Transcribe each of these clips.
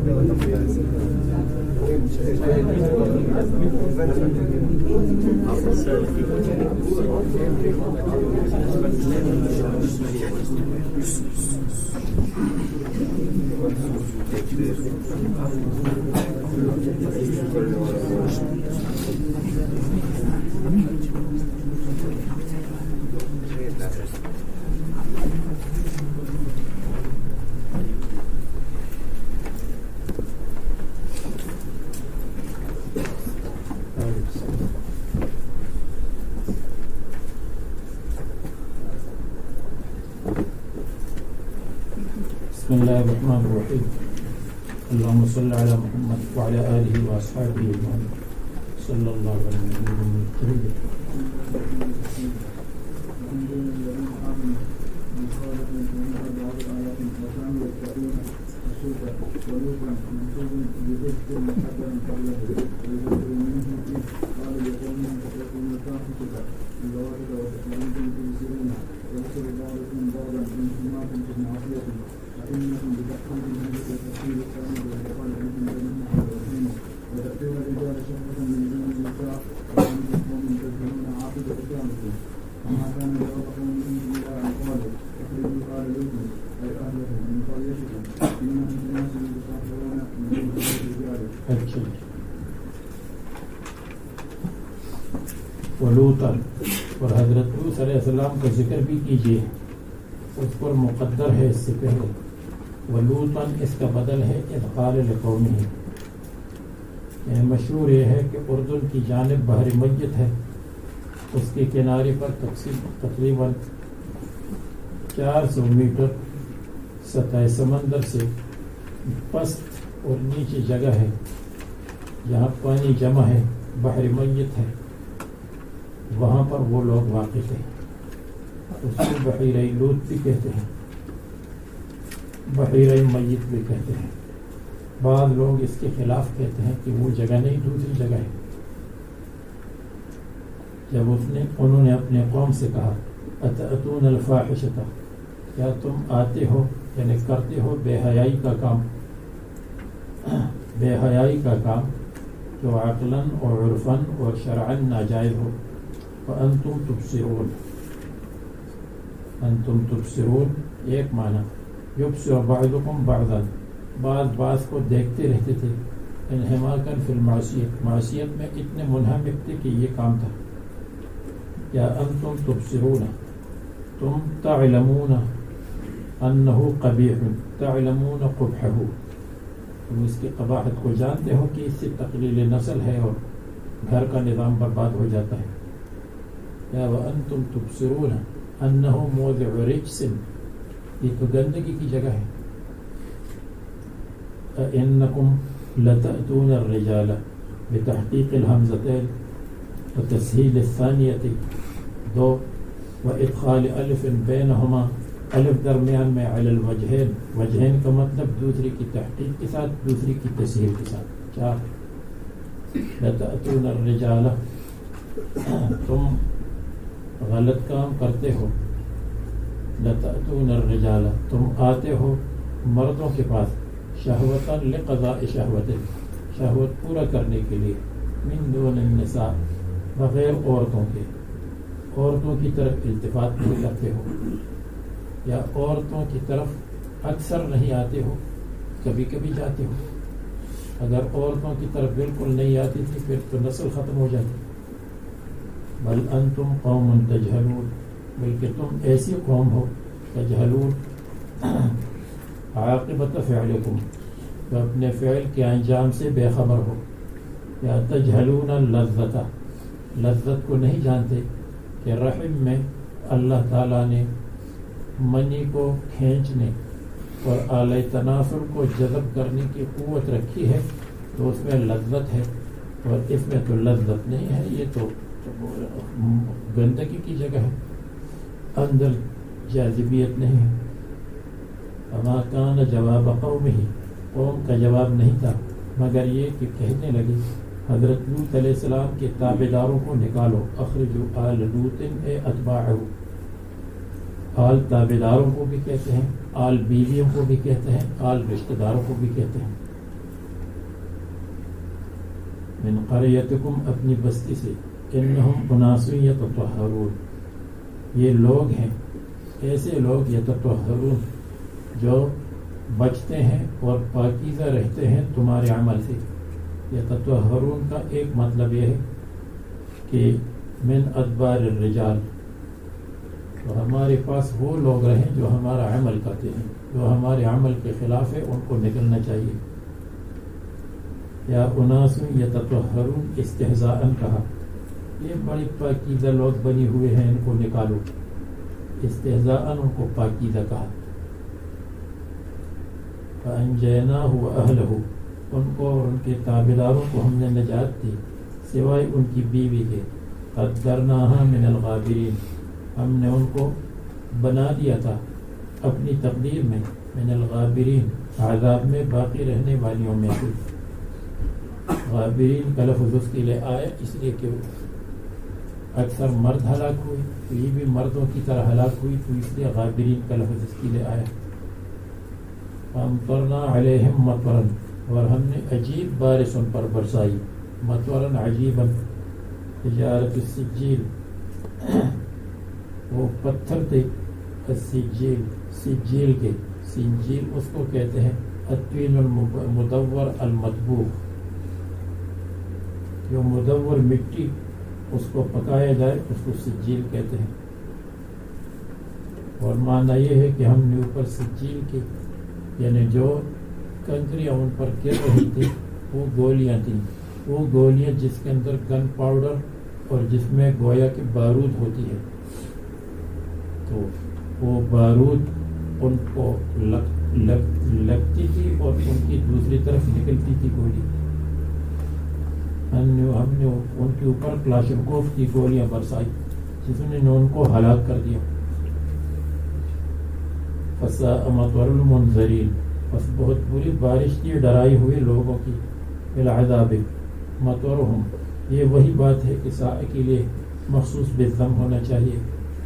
بسم الله الرحمن الرحيم. اللهم صل على محمد وعلى آله وأصحابه أجمعين. صلى الله على محمد الكريم. ولوطا، اور حضرت لوط علیہ السلام کا ذکر بھی کیجیے، اس پر مقدر ہے اس سے پہلے. ولوطا اس کا بدل ہے اذ قال لقومہ. یعنی مشہور یہ ہے کہ اردن کی جانب بحر میت ہے، اس کے کنارے پر تقریباً 400 میٹر سطح سمندر سے پست اور نیچے جگہ ہے جہاں پانی جمع ہے، بحر میت ہے، وہاں پر وہ لوگ واقع تھے. اس کو بحیرہ لوط بھی کہتے ہیں، بحیرہ میت بھی کہتے ہیں. بعض لوگ اس کے خلاف کہتے ہیں کہ وہ جگہ نہیں، دوسری جگہ ہے. جب انہوں نے اپنے قوم سے کہا اتأتون الفاحشۃ، کیا تم آتے ہو یعنی کرتے ہو بے حیائی کا کام، بے حیائی کا کام جو عقلاً اور عرفاً اور شرعاً ناجائز ہو. فأنتم تبصرون، انتم تبصرون ایک معنی، یبصر بعضکم بعضا، بعض کو دیکھتے رہتے تھے. انہماکاً فی المعصیت، معصیت میں اتنے منہمک تھے کہ یہ کام تھا. یا انتم تبصرون، تم تعلمون انہ قبیح، تعلمون قبحہ، تم اس کی قباحت کو جانتے ہو کہ اس سے تقلیل نسل ہے اور گھر کا نظام برباد ہو جاتا ہے. یا وانتم تبصرون انہ موضع رجس، یہ تو گندگی کی جگہ ہے. انکم لتأتون الرجال بتحقیق الحمزتین وتسہیل الثانیۃ دو وادخال الف بینہما، الف درمیان میں علی الوجہین، وجہین کا مطلب دوسری کی تحقیق کے ساتھ دوسری کی تسہیل کے ساتھ. 4 لتأتون الرجال، تم غلط کام کرتے ہو. لتأتون الرجال، تم آتے ہو مردوں کے پاس، شہوتاً لقضاء شہوت، شہوت پورا کرنے کے لیے، من دون النساء، بغیر عورتوں کے، عورتوں کی طرف التفات نہیں کرتے ہو، یا عورتوں کی طرف اکثر نہیں آتے ہو، کبھی کبھی جاتے ہو. اگر عورتوں کی طرف بالکل نہیں آتی تھی پھر تو نسل ختم ہو جاتی. بل انتم قوم تجہلون، بلکہ تم ایسی قوم ہو تجہلون عاقبت فعلکم، جو اپنے فعل کے انجام سے بے خبر ہو. یا تجہلون اللذۃ، لذت کو نہیں جانتے کہ رحم میں اللہ تعالیٰ نے منی کو کھینچنے اور اعلی تناسل کو جذب کرنے کی قوت رکھی ہے، تو اس میں لذت ہے، اور اس میں تو لذت نہیں ہے، یہ تو گندگی کی جگہ ہے، اندر جاذبیت نہیں ہے. فما کان جواب قومہ، قوم کا جواب نہیں تھا مگر یہ کہ کہنے لگے حضرت لوط علیہ السلام کے تابع داروں کو نکالو. اخرجوا آل لوط اے اتباعہ، آل تابع داروں کو بھی کہتے ہیں، آل بیویوں کو بھی کہتے ہیں، آل رشتہ داروں کو بھی کہتے ہیں. من قریتکم اپنی بستی سے، انہم اناس یتطہرون یہ لوگ ہیں ایسے لوگ یتطہرون جو بچتے ہیں اور پاکیزہ رہتے ہیں تمہارے عمل سے. یتطہرون کا ایک مطلب یہ ہے کہ من ادبار الرجال، تو ہمارے پاس وہ لوگ رہیں جو ہمارا عمل کرتے ہیں، جو ہمارے عمل کے خلاف ہے ان کو نکلنا چاہیے. یا اناس یتطہرون استہزاء کہا، یہ بڑی پاکیزہ لوگ بنی ہوئے ہیں ان کو نکالو، استہزاء ان کو پاکیزہ کہا. فانجیناہ واہلہ، ان کو اور ان کے تابعداروں کو ہم نے نجات دی سوائے ان کی بیوی کے. قدرناہا من الغابرین، ہم نے ان کو بنا دیا تھا اپنی تقدیر میں من الغابرین عذاب میں باقی رہنے والیوں میں سے. غابرین کا لفظ اس کے لیے آیا اس لیے کہ اکثر مرد ہلاک ہوئے تو یہ بھی مردوں کی طرح ہلاک ہوئی، تو اس لیے غابرین کا لفظ اس کے لیے آیا. فامطرنا علیہم مطرن، اور ہم نے عجیب بارش ان پر برسائی. مطرن عجیبا، تجارت السجیل، وہ پتھر تھے السجیل سجیل کے، سجیل اس کو کہتے ہیں الطین المدور المطبوخ، جو مدور مٹی اس کو پکایا جائے اس کو سجیل کہتے ہیں. اور معنی یہ ہے کہ ہم نے اوپر سجیل کے یعنی جو کنکریاں ان پر گر رہی تھی وہ گولیاں تھیں، وہ گولیاں جس کے اندر گن پاؤڈر اور جس میں گویا کہ بارود ہوتی ہے، تو وہ بارود ان کو لگتی تھی اور ان کی دوسری طرف نکلتی تھی گولی. ہم نے ان کے اوپر کلاشنکوف کی گولیاں برسائی جس نے ان کو ہلاک کر دیا. فساء مطر المنذرین، بس بہت بری بارش کی ڈرائی ہوئے لوگوں کی. العذاب مطرہم، یہ وہی بات ہے کہ سائے کے لیے مخصوص بالضم ہونا چاہیے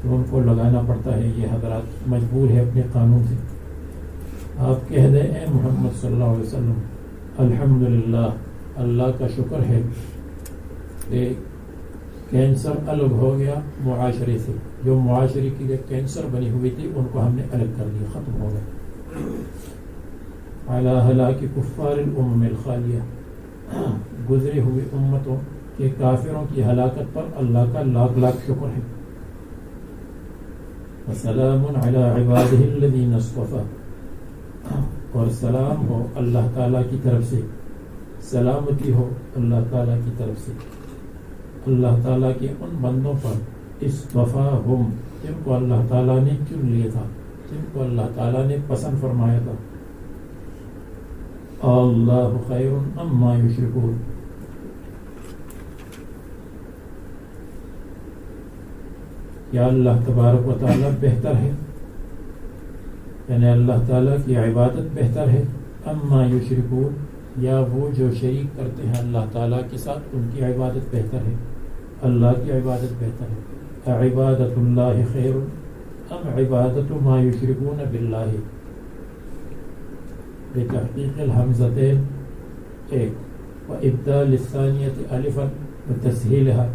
تو ان کو لگانا پڑتا ہے. یہ حضرات مجبور ہے اپنے قانون سے. آپ کہہ دیں اے محمد صلی اللہ علیہ وسلم الحمدللہ، اللہ کا شکر ہے کہ کینسر الگ ہو گیا معاشرے سے، جو معاشرے کے لیے کینسر بنی ہوئی تھی ان کو ہم نے الگ کر دیا، ختم ہو گیا. علی ہلاک کفار الامم الخالیہ، گزرے ہوئے امتوں کے کافروں کی ہلاکت پر اللہ کا لاکھ لاکھ شکر ہے. وسلام علی عبادہ الذین اصطفیٰ، اور سلام ہو اللہ تعالیٰ کی طرف سے، سلامتی ہو اللہ تعالیٰ کی طرف سے اللہ تعالیٰ کے ان بندوں پر اصطفاہم، جن کو اللہ تعالیٰ نے چن لیا تھا، جن کو اللہ تعالیٰ نے پسند فرمایا تھا. اللہ خیر اما یشرکون، یا اللہ تبارک و تعالیٰ بہتر ہے، یعنی اللہ تعالیٰ کی عبادت بہتر ہے. اما یشرکون، یا وہ جو شریک کرتے ہیں اللہ تعالیٰ کے ساتھ ان کی عبادت بہتر ہے، اللہ کی عبادت بہتر ہے. عبادت اللہ خیر ام عبادت ما یشرکون باللہ، بتحقیق الحمزتین ایک، و ابدال الثانیت الفا و تسہیلها،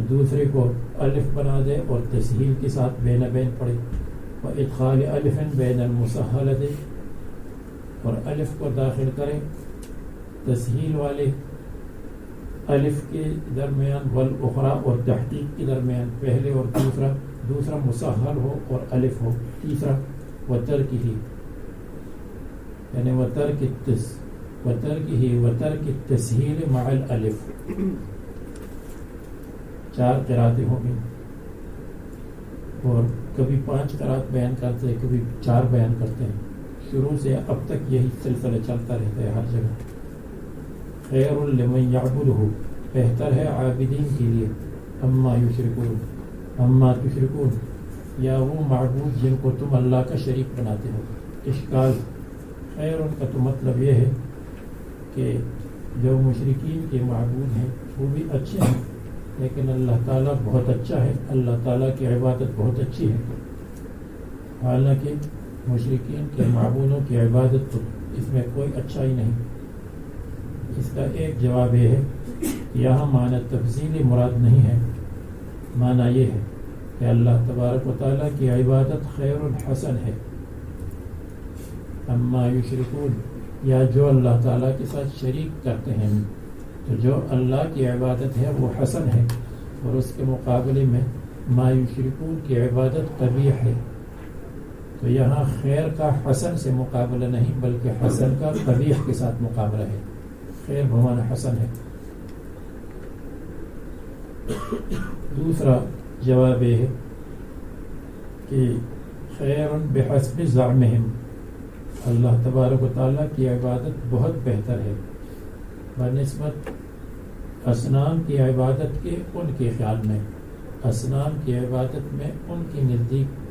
دوسرے کو الف بنا دے اور تسہیل کے ساتھ بین بین پڑھے. و ادخال الف بین المسہلت، اور الف کو داخل کریں تسہیل والے الف کے درمیان والاخرى اور تحقیق کے درمیان، پہلے اور دوسرا مسہل ہو اور الف ہو، تیسرا وترکہ، یعنی وترک التسہیل مع الالف. 4 قراتیں ہوں گی اور کبھی 5 قرات بیان کرتے ہیں، کبھی 4 بیان کرتے ہیں. شروع سے اب تک یہی سلسلہ چلتا رہتا ہے ہر جگہ. خیر لمن یعبدہ، بہتر ہے عابدین کے لیے. اما یشرکون، اما تشرکون، یا وہ معبود جن کو تم اللہ کا شریک بناتے ہو. اشکال، خیر کا تو مطلب یہ ہے کہ جو مشرکین کے معبود ہیں وہ بھی اچھے ہیں، لیکن اللہ تعالیٰ بہت اچھا ہے، اللہ تعالیٰ کی عبادت بہت اچھی ہے. حالانکہ مشرکین کے معبودوں کی عبادت تو اس میں کوئی اچھائی نہیں. اس کا ایک جواب یہ ہے کہ یہاں معنی تفصیلی مراد نہیں ہے، معنی یہ ہے کہ اللہ تبارک و تعالیٰ کی عبادت خیر حسن ہے. اما یشرکون، یا جو اللہ تعالیٰ کے ساتھ شریک کرتے ہیں، تو جو اللہ کی عبادت ہے وہ حسن ہے، اور اس کے مقابلے میں ما یشرکون کی عبادت قبیح ہے. تو یہاں خیر کا حسن سے مقابلہ نہیں بلکہ حسن کا قبیح کے ساتھ مقابلہ ہے. خیر بمعنی حسن ہے. دوسرا جواب یہ ہے کہ خیر بحسب زعمہم، اللہ تبارک و تعالیٰ کی عبادت بہت بہتر ہے بنسبت اصنام کی عبادت کے. ان کے خیال میں اصنام کی عبادت میں ان کی نزدیک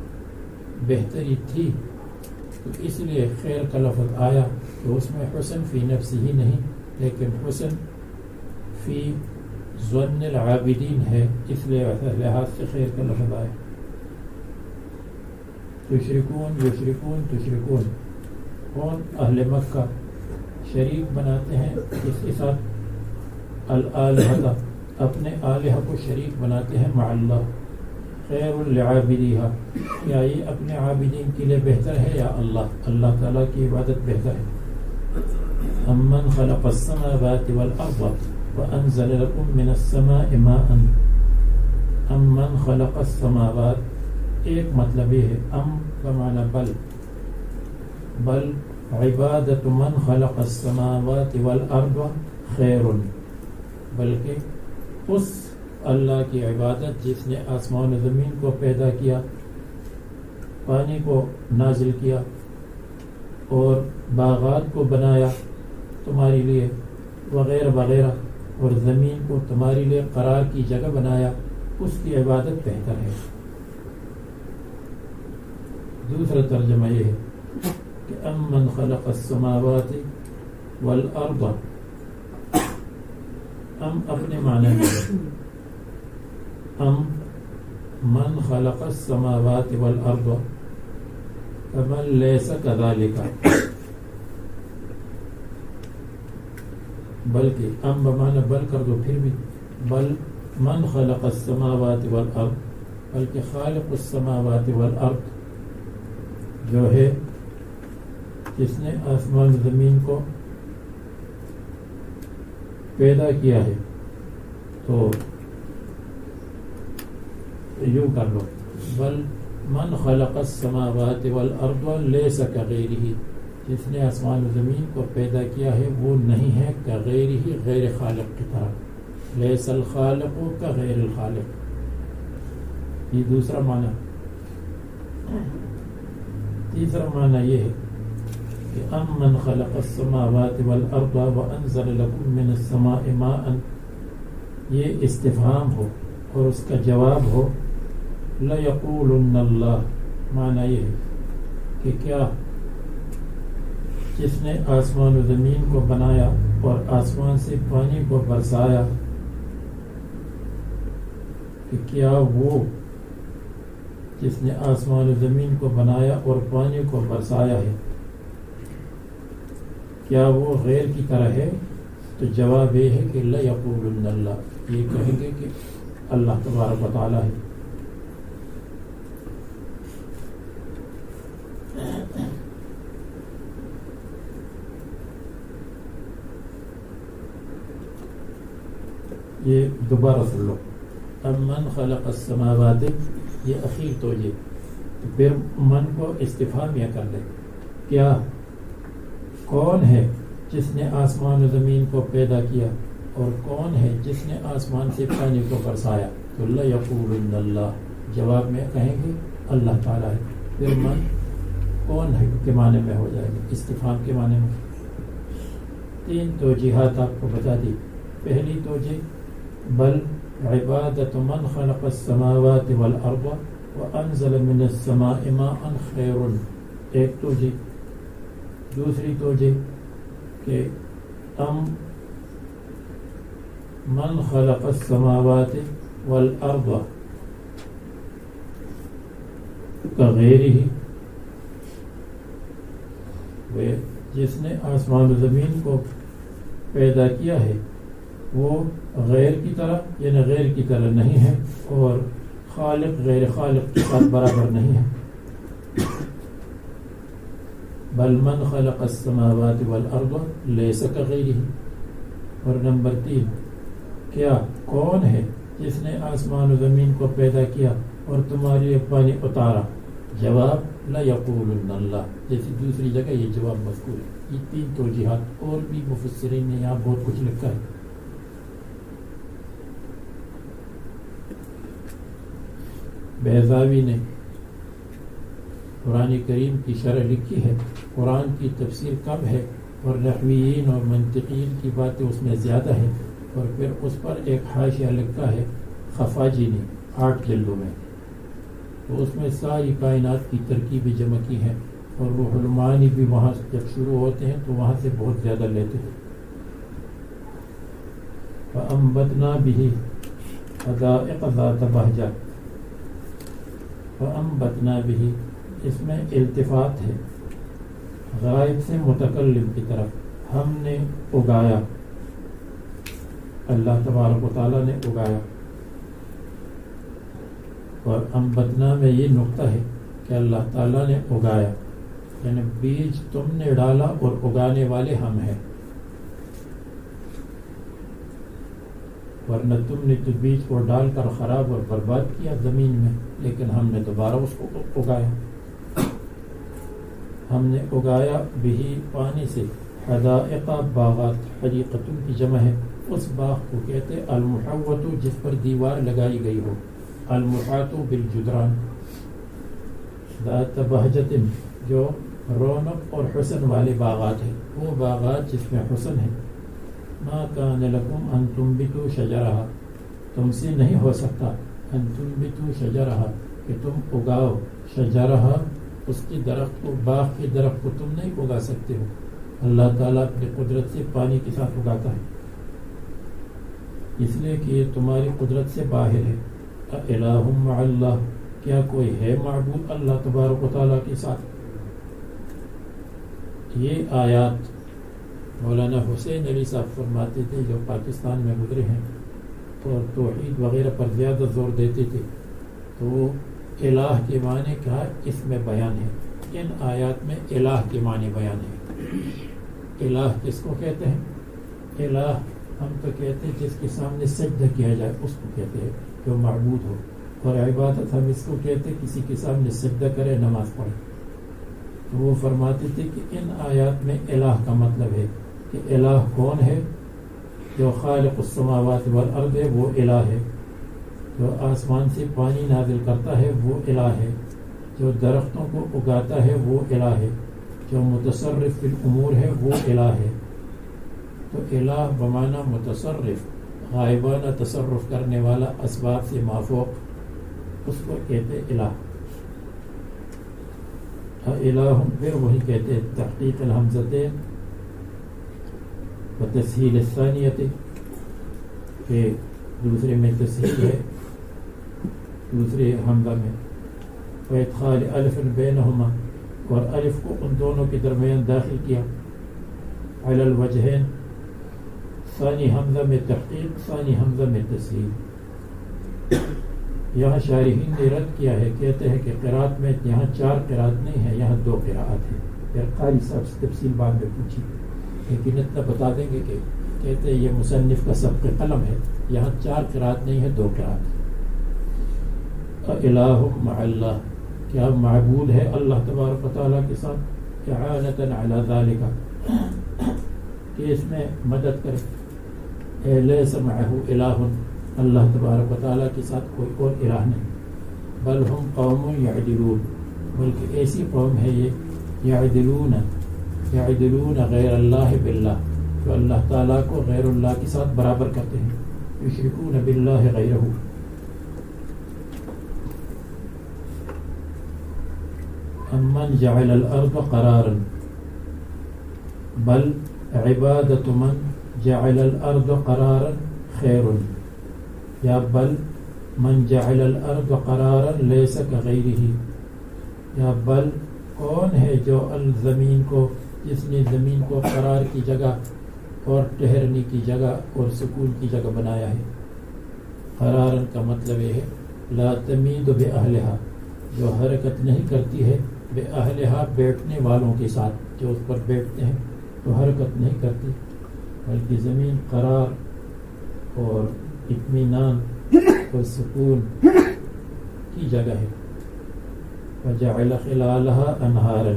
بہتری تھی، تو اس لیے خیر کا لفظ آیا تو اس میں حسن فی نفسی ہی نہیں لیکن حسن فی ظن العابدین ہے، اس لیے لحاظ سے خیر کا لفظ آیا. تشرکون یشرکون تشرکون، کون؟ اہل مکہ شریک بناتے ہیں اس کے ساتھ الالہہ، اپنے آلہہ کو شریک بناتے ہیں مع اللہ. خیر لعابدیہا، کیا یہ اپنے عابدین کے لیے بہتر ہے یا اللہ تعالیٰ کی عبادت بہتر ہے؟ امن خلق السماوات والارض وانزل لكم من السماء ماء. امن خلق السماوات، ایک مطلب یہ ہے ام بمعنی بل عبادت من خلق السماوات والارض خیر، بلکہ اس اللہ کی عبادت جس نے آسمان و زمین کو پیدا کیا، پانی کو نازل کیا اور باغات کو بنایا تمہارے لیے وغیرہ وغیرہ، اور زمین کو تمہارے لیے قرار کی جگہ بنایا، اس کی عبادت بہتر ہے. دوسرا ترجمہ یہ ہے کہ امن خلق السماوات والارض، ام اپنے معنی میں ہے، ام من خلق السماوات والارض فمن لیس کذالک، بلکہ ام بمعنی بل کر دو پھر بھی، بل من خلق السماوات والارض، بلکہ خالق السماوات والارض جو ہے جس نے آسمان زمین کو پیدا کیا ہے. تو یوں کر لو، بل من خلق السماوات والارض لیس کغیرہ، جس نے آسمان و زمین کو پیدا کیا ہے وہ نہیں ہے کغیرہ، غیر خالق کی طرح. لیس الخالق کغیر الخالق، یہ دوسرا معنی. تیسرا معنی یہ ہے کہ امن خلق السماوات والارض وانزل لكم من السماء ماء، یہ استفہام ہو اور اس کا جواب ہو لَيَقُولُنَّ اللَّهُ، معنی یہ ہے کہ کیا جس نے آسمان و زمین کو بنایا اور آسمان سے پانی کو برسایا، کہ کیا وہ جس نے آسمان و زمین کو بنایا اور پانی کو برسایا ہے، کیا وہ غیر کی طرح ہے؟ تو جواب یہ ہے کہ لَيَقُولُنَّ اللَّهُ، یہ کہیں گے کہ اللہ تبارک و تعالیٰ ہے. یہ دوبارہ سن لو، امن خلق السماوات، یہ اخیر توجہ، تو پھر من کو استفہامیہ کر دے، کیا کون ہے جس نے آسمان و زمین کو پیدا کیا اور کون ہے جس نے آسمان سے پانی کو برسایا؟ تو لَيَقُولُنَّ اللَّهُ، جواب میں کہیں گے اللہ تعالیٰ ہے. پھر من کون ہے کے معنی میں ہو جائے گا، استفہام کے معنی میں. 3 توجیحات آپ کو بتا دی. پہلی توجہ بل عبادت من خلق السماوات والارض وانزل من السماء ماء خیر، ایک توجہ. دوسری توجہ کہ من خلق السماوات والارض کغیرہ، جس نے آسمان و زمین کو پیدا کیا ہے وہ غیر کی طرح یعنی غیر کی طرح نہیں ہے، اور خالق غیر خالق کے ساتھ برابر نہیں ہے. بل من خلق السماوات والارض لیس کغیرہ. اور نمبر 3، کیا کون ہے جس نے آسمان و زمین کو پیدا کیا اور تمہارے لیے پانی اتارا؟ جواب لیقولن اللہ. جیسے دوسری جگہ یہ جواب مذکور ہے. یہ 3 توجیحات، اور بھی مفسرین نے یہاں بہت کچھ لکھا ہے. بیضاوی نے قرآن کریم کی شرح لکھی ہے. قرآن کی تفسیر کم ہے اور نحویین اور منطقین کی باتیں اس میں زیادہ ہیں، اور پھر اس پر ایک حاشیہ لکھا ہے خفاجی نے 8 جلدوں میں. تو اس میں ساری کائنات کی ترکیبیں جمع کی ہیں، اور روح المعانی بھی وہاں جب شروع ہوتے ہیں تو وہاں سے بہت زیادہ لیتے ہیں. فَأَنبَتْنَا بِهِ حَدَائِقَ ذَاتَ بَہْجَةٍ. فَأَنبَتْنَا بِهِ اس میں التفات ہے غائب سے متکلم کی طرف. ہم نے اگایا، اللہ تبارک و تعالیٰ نے اگایا. اور انبتنا میں یہ نقطہ ہے کہ اللہ تعالیٰ نے اگایا، یعنی بیج تم نے ڈالا اور اگانے والے ہم ہیں. ورنہ تم نے تو بیج کو ڈال کر خراب اور برباد کیا زمین میں، لیکن ہم نے دوبارہ اس کو اگایا. ہم نے اگایا بھی پانی سے حدائق باغات. حدیقتن کی جمع ہے. اس باغ کو کہتے المحوط جس پر دیوار لگائی گئی ہو. المحاط بالجدران. ذات بہجت جو رونق اور حسن والے باغات ہیں، وہ باغات جس میں حسن ہے. ما کان لکم ان تنبتوا شجرہا. تم سے نہیں ہو سکتا ان تنبتوا شجرہا کہ تم اگاؤ شجرہا اس کی درخت کو. باغ کے درخت کو تم نہیں اگا سکتے ہو. اللہ تعالیٰ اپنی قدرت سے پانی کے ساتھ اگاتا ہے، اس لیے کہ یہ تمہاری قدرت سے باہر ہے. الہ مع اللہ. کیا کوئی ہے معبود اللہ تبارک و تعالیٰ کے ساتھ؟ یہ آیات مولانا حسین علی صاحب فرماتے تھے، جو پاکستان میں گزرے ہیں اور توحید وغیرہ پر زیادہ زور دیتے تھے. تو الہ کے معنی کیا اس میں بیان ہے. ان آیات میں الہ کے معنی بیان ہے. الہ کس کو کہتے ہیں؟ الہ ہم تو کہتے ہیں جس کے سامنے سجدہ کیا جائے اس کو کہتے ہیں، جو معبود ہو. اور عبادت ہم اس کو کہتے ہیں کسی کے سامنے سجدہ کرے، نماز پڑھے. تو وہ فرماتے تھے کہ ان آیات میں الہ کا مطلب ہے کہ الہ کون ہے؟ جو خالق السماوات والارض ہے وہ الہ ہے. جو آسمان سے پانی نازل کرتا ہے وہ الہ ہے. جو درختوں کو اگاتا ہے وہ الہ ہے. جو متصرف فی الامور ہے وہ الہ ہے. تو الہ بمعنی متصرف، غائبانہ تصرف کرنے والا، اسباب سے مافوق، اس کو کہتے الہ. الہ پھر وہی کہتے ہیں تحقیق الحمزتین و تسہیل الثانیت، کہ دوسرے میں تسہیل ہے دوسرے حمزہ میں، و ادخال الف بینہما، اور الف کو ان دونوں کے درمیان داخل کیا. علی الوجہین، ثانی حمزہ میں تحقیق، ثانی حمزہ میں تسہیل. یہاں شارحین نے رد کیا ہے، کہتے ہیں کہ قرات میں یہاں 4 قرات نہیں ہے، یہاں 2 قرات ہیں. پھر قاری صاحب سے تفصیل بعد میں پوچھی، لیکن اتنا بتا دیں گے کہ کہتے ہیں یہ مصنف کا سبق قلم ہے. یہاں 4 قرات نہیں ہے، 2 قرات. الہ مع اللہ، کیا معبود ہے اللہ تبارک و تعالیٰ کے ساتھ، اعانۃ علی ذالک، کہ اس میں مدد کرے. لیس معہ الہ، اللہ تبارک و تعالیٰ کے ساتھ کوئی اور الہ نہیں. بل ہم قوم یعدلون، بلکہ ایسی قوم ہے یہ یعدلون غیر اللہ باللہ، جو اللہ تعالیٰ کو غیر اللہ کے ساتھ برابر کرتے ہیں. یشرکون باللہ غیرہ. امن جعل الارض قرارا، بل عبادت من جعل الارض قرارا خیر، یا بل من جعل الارض قرارا لیس کغیرہ، یا بل کون ہے جو الزمین کو، جس نے زمین کو قرار کی جگہ اور ٹھہرنے کی جگہ اور سکون کی جگہ بنایا ہے۔ قرارن کا مطلب یہ ہے لا تمید بأہلہا، جو حرکت نہیں کرتی ہے بأہلہا بیٹھنے والوں کے ساتھ، جو اس پر بیٹھتے ہیں تو حرکت نہیں کرتی، بلکہ زمین قرار اور اطمینان اور سکون کی جگہ ہے۔ وجعل خلالها انہارا،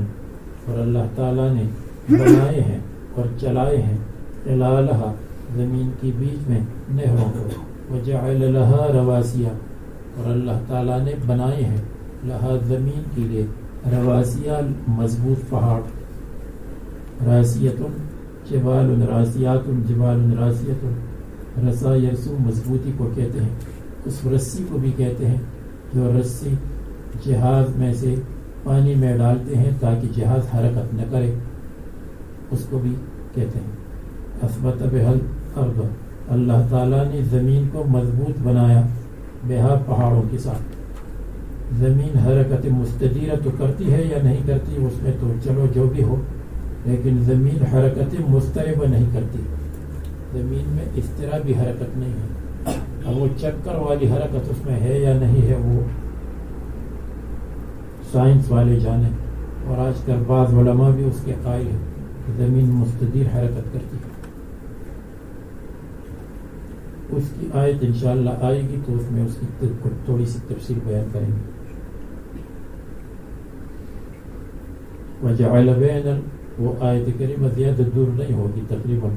اور اللہ تعالیٰ نے بنائے ہیں اور چلائے ہیں خلالها زمین کی بیچ میں نہروں کو، وجعل لها رواسیا، اور اللہ تعالیٰ نے بنائے ہیں لہا زمین کے لیے رواسیا مضبوط پہاڑ، راسیت جبال راسیات جبال راسیت، رسا یرسو مضبوطی کو کہتے ہیں، اس رسی کو بھی کہتے ہیں جو رسی جہاز میں سے پانی میں ڈالتے ہیں تاکہ جہاز حرکت نہ کرے، اس کو بھی کہتے ہیں۔ اثبت بها الارض، اللہ تعالیٰ نے زمین کو مضبوط بنایا بہا پہاڑوں کے ساتھ۔ زمین حرکت مستدیرہ تو کرتی ہے یا نہیں کرتی، اس میں تو چلو جو بھی ہو، لیکن زمین حرکت مضطربہ نہیں کرتی، زمین میں اس طرح بھی حرکت نہیں ہے۔ اب وہ چکر والی حرکت اس میں ہے یا نہیں ہے وہ سائنس والے جانے، اور آج کل بعض علماء بھی اس کے قائل ہیں کہ زمین مستدیر حرکت کرتی ہے۔ اس کی آیت انشاءاللہ آئے گی تو اس میں اس کی تھوڑی سی تفصیل بیان کریں گے۔ وجعل بین، وہ آیت کریمہ زیادہ دور نہیں ہوگی، تقریباً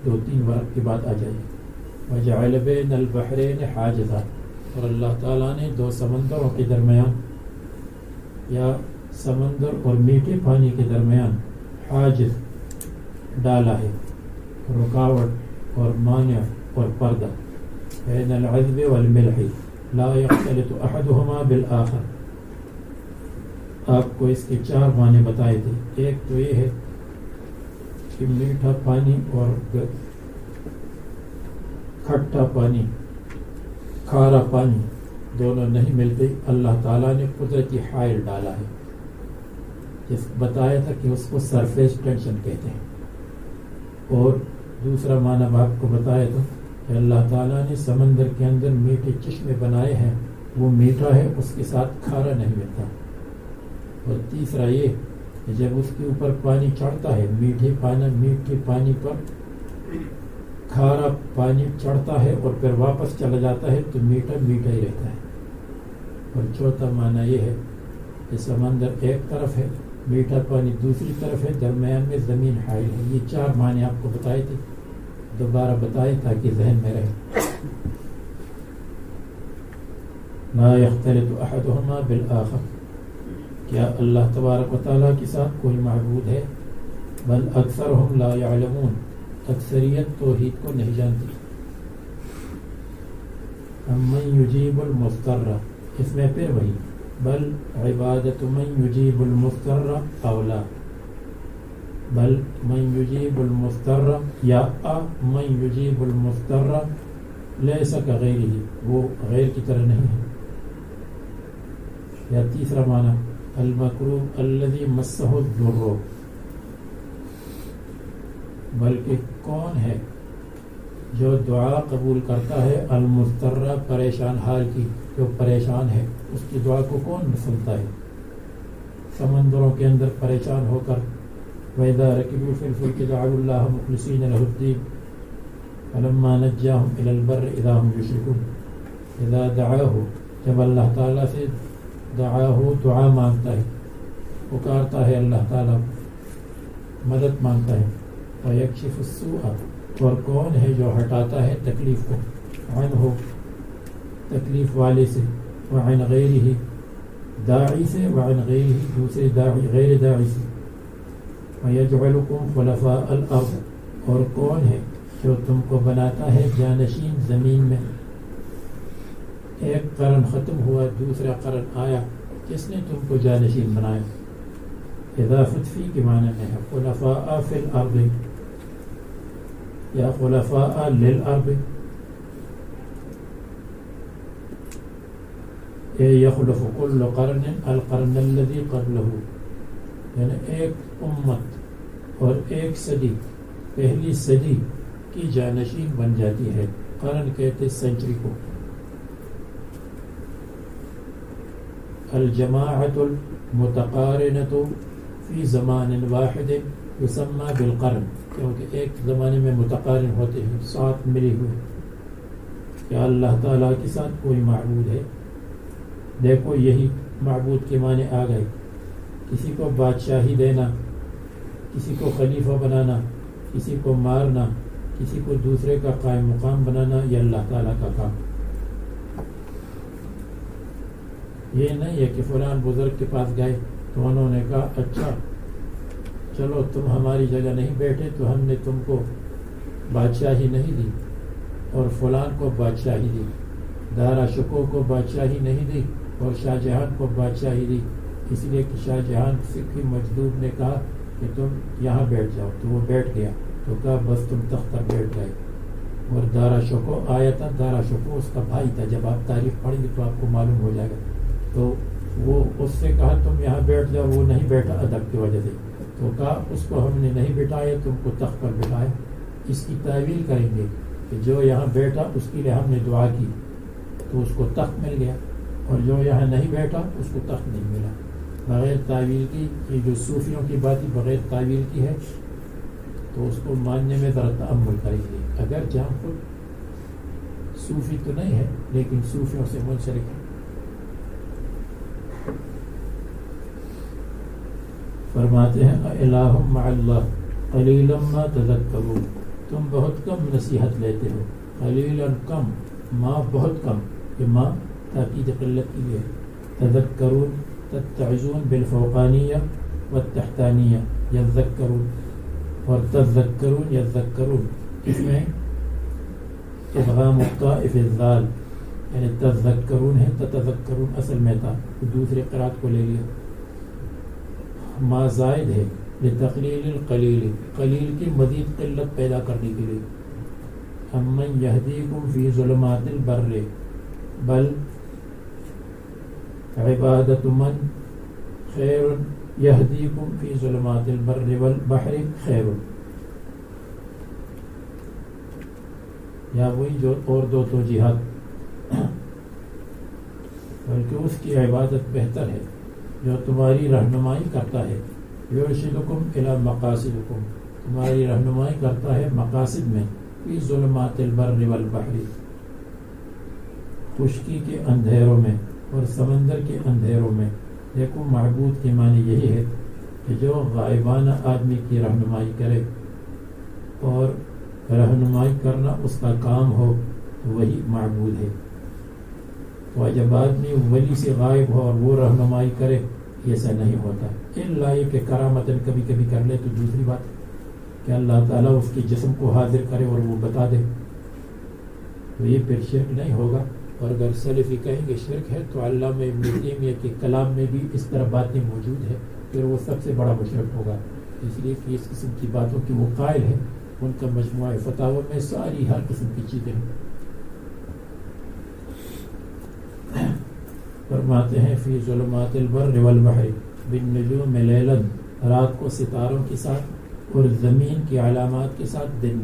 2-3 ورق کے بعد آ جائے گی۔ وجعل بین البحرین حاجزا، اور اللہ تعالیٰ نے 2 سمندروں کے درمیان یا سمندر اور میٹھے پانی کے درمیان حاجز ڈالا ہے، رکاوٹ اور مانع اور پردہ۔ بین العذب والملح لا يختلط احدهما بالآخر، آپ کو اس کے 4 معنی بتائے تھے۔ ایک تو یہ ہے کہ میٹھا پانی اور کھٹا پانی، کھارا پانی دونوں نہیں ملتے، اللہ تعالیٰ نے قدرتی حائل ڈالا ہے، جس بتایا تھا کہ اس کو سرفیس ٹینشن کہتے ہیں۔ اور دوسرا معنی آپ کو بتایا تھا کہ اللہ تعالیٰ نے سمندر کے اندر میٹھے چشمے بنائے ہیں، وہ میٹھا ہے، اس کے ساتھ کھارا نہیں ملتا۔ اور تیسرا یہ کہ جب اس کے اوپر پانی چڑھتا ہے، میٹھے پانی پر کھارا پانی چڑھتا ہے اور پھر واپس چلا جاتا ہے تو میٹھا میٹھا ہی رہتا ہے۔ اور چوتھا معنی یہ ہے کہ سمندر ایک طرف ہے، میٹھا پانی دوسری طرف ہے، درمیان میں زمین حائل ہے۔ یہ 4 معنی آپ کو بتائے تھے، دوبارہ بتائے تاکہ ذہن میں رہے۔ لا يختلط احدهما بالآخر، کیا اللہ تبارک و تعالیٰ کے ساتھ کوئی معبود ہے؟ بل اکثرهم لا يعلمون، اکثریت توحید کو نہیں جانتی۔ امن یجیب المضطر، اس میں پھر وہی بل عبادت من یجیب المضطر اولا، بل من یجیب المضطر یا من یجیب المضطر لیس کغیرہ، وہ غیر کی طرح نہیں ہے۔ یا تیسرا معنی المکروب الذی مسہ الضر، بلکہ کون ہے جو دعا قبول کرتا ہے المضطر، پریشان حال کی، جو پریشان ہے اس کی دعا کو کون سنتا ہے؟ سمندروں کے اندر پریشان ہو کر وَإِذَا رَكِبُوا فِي الْفُلْكِ دَعَوُا اللَّهَ مُخْلِصِينَ لَهُ الدِّينَ فَلَمَّا نَجَّاهُمْ إِلَى الْبَرِّ إِذَا هُمْ يُشْرِكُونَ، اذا دعاہ، جب اللہ تعالیٰ سے دعا مانگتا ہے، پکارتا ہے اللہ تعالیٰ، مدد مانگتا ہے۔ وَيَكْشِفُ السُّوءَ، اور کون ہے جو ہٹاتا ہے تکلیف کو، عنہ تکلیف والے سے، وعن غیرہ داعی سے، وعن غیرہ دوسرے داعی غیر داعی سے۔ وَيَجْعَلُكُمْ خُلَفَاءَ الْأَرْضِ، اور کون ہے جو تم کو بناتا ہے جانشین زمین میں۔ ایک قرن ختم ہوا، دوسرا قرن آیا، کس نے تم کو جانشین بنایا؟ اضافت فی کے معنی میں ہے خلفاء فی الارض یا خلفاء للارض، یخلف کل قرن القرن الذی قبلہ، یعنی ایک امت اور ایک صدی پہلی صدی کی جانشین بن جاتی ہے. قرن کہتے سینچری کو. الجماعت المتقارنۃ فی زمان واحد یسمى بالقرن، کیونکہ ایک زمانے میں متقارن ہوتے ہیں، ساتھ ملے ہوئے. کیا اللہ تعالیٰ کے ساتھ کوئی معبود ہے؟ دیکھو یہی معبود کے معنی آ گئے. کسی کو بادشاہی دینا، کسی کو خلیفہ بنانا، کسی کو مارنا، کسی کو دوسرے کا قائم مقام بنانا، یہ اللہ تعالیٰ کا کام. یہ نہیں ہے کہ فلان بزرگ کے پاس گئے تو انہوں نے کہا اچھا چلو تم ہماری جگہ نہیں بیٹھے تو ہم نے تم کو بادشاہی نہیں دی اور فلان کو بادشاہی دی، دارا شکوہ کو بادشاہی نہیں دی اور شاہ جہان کو بادشاہی دی، اس لیے کہ شاہ جہان سکھی مجذوب نے کہا کہ تم یہاں بیٹھ جاؤ تو وہ بیٹھ گیا، تو کہا بس تم تخت پر بیٹھ گئے. اور دارا شکوہ آیا تھا، دارا شکوہ اس کا بھائی تھا، جب آپ تاریخ پڑھیں گے تو آپ کو معلوم ہو جائے گا. تو وہ اس سے کہا تم یہاں بیٹھ جاؤ، وہ نہیں بیٹھا ادب کی وجہ سے، تو کہا اس کو ہم نے نہیں بٹھایا، تم کو تخت پر بٹھایا. اس کی تعویل کریں گے کہ جو یہاں بیٹھا اس کے لیے ہم نے دعا کی تو اس کو تخت مل گیا، اور جو یہاں نہیں بیٹھا اس کو تخت نہیں ملا. بغیر تعویل کی، یہ جو صوفیوں کی باتیں بغیر تعویل کی ہے تو اس کو ماننے میں ذرا تأمل کریں گے. اگر جہاں خود صوفی تو نہیں ہے لیکن صوفیوں سے منسلک ہے. فرماتے ہیں الہ مع اللہ قلیلا ما تذکرون، تم بہت کم نصیحت لیتے ہو. قلیلا کم، ما بہت کم، یہ ما تاکید قلت کے لیے. تذکرون تتعظون بالفوقانیہ والتحتانیہ، یذکرون اور تذکرون یذکرون، اس میں ادغام الطاء فی الذال، یعنی تذکرون ہے تتذکرون اصل میں تھا، دوسرے قرات کو لے لیا. ما زائد ہے لتقلیل القلیل، قلیل کی مزید قلت پیدا کرنے کے لیے. امن یہدیکم فی ظلمات البر بل عبادت من خیر یہدیکم فی ظلمات البر والبحر خیر، یا وہی جو اور دو توجیہات، بلکہ اس کی عبادت بہتر ہے جو تمہاری رہنمائی کرتا ہے. یرشدکم الی مقاصدکم، تمہاری رہنمائی کرتا ہے مقاصد میں. فی ظلمات البر والبحر، خشکی کے اندھیروں میں اور سمندر کے اندھیروں میں. دیکھو معبود کے معنی یہی ہے کہ جو غائبانہ آدمی کی رہنمائی کرے اور رہنمائی کرنا اس کا کام ہو تو وہی معبود ہے. تو جب آدمی ولی سے غائب ہو اور وہ رہنمائی کرے ایسا نہیں ہوتا. الا یہ کہ کرامتاً کبھی کبھی کر لے تو دوسری بات کہ اللہ تعالیٰ اس کے جسم کو حاضر کرے اور وہ بتا دے تو یہ پھر شرک نہیں ہوگا. اور اگر سلفی کہیں گے شرک ہے تو علامہ ابن تیمیہ کے کلام میں بھی اس طرح باتیں موجود ہیں، پھر وہ سب سے بڑا مشرک ہوگا. اس لیے کہ اس قسم کی باتوں کی وہ قائل ہے. ان کا مجموعہ فتاوی میں ساری ہر قسم کی چیزیں ہیں. فرماتے ہیں فی ظلمات البر والبحر بالنجوم لیلا، رات کو ستاروں کے ساتھ اور زمین کی علامات کے ساتھ دن